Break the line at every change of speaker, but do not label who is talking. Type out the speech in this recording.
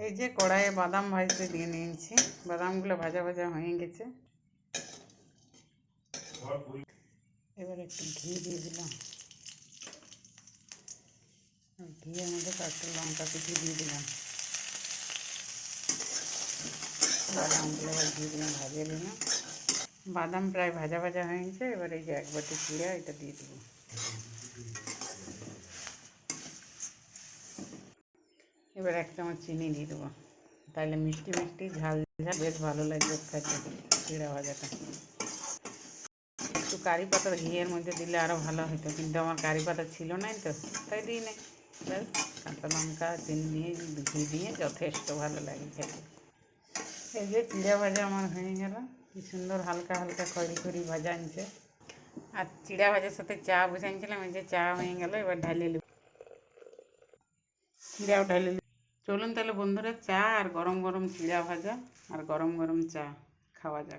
এই যে কড়াইয়ে বাদাম ভাজতে দিয়ে নিয়েছি, বাদামগুলো ভাজা ভাজা হয়ে গেছে। এবার একটু ঘি দিয়ে দিলাম, ঘিয়ের মধ্যে কয়েকটা লঙ্কা কুচি দিয়ে দিলাম। বাদামগুলো এবার ঘি দিয়ে ভাজে নিলাম। বাদাম প্রায় ভাজা ভাজা হয়ে গেছে। এবার এই যে এক বাটি চিড়া এটা দিয়ে দেবো। এবার এক চামচ চিনি দিয়ে দেবো, তাহলে মিষ্টি মিষ্টি ঝাল ঝাল বেশ ভালো লাগবে খেতে চিড়া ভাজাটা। একটু কারি পাতা ঘিয়ের মধ্যে দিলে আরও ভালো হতো, কিন্তু আমার কারি পাতা ছিল না, তো তাই দিই নাই। ব্যাস কাঁচা লঙ্কা চিনি দিয়ে ঘি দিয়ে যথেষ্ট ভালো লাগে খেতে। এই যে চিড়া ভাজা আমার হয়ে গেল, কি সুন্দর হালকা হালকা খড়ি খড়ি ভাজা আনছে। আর চিড়া ভাজার সাথে চা বসে আনছিলাম, এই যে চা হয়ে গেল। এবার ঢালিয়ে নেব, চিড়াও ঢালিয়ে। চলুন তাহলে বন্ধুরা, চা আর গরম গরম চিড়া ভাজা আর গরম গরম চা খাওয়া যাক।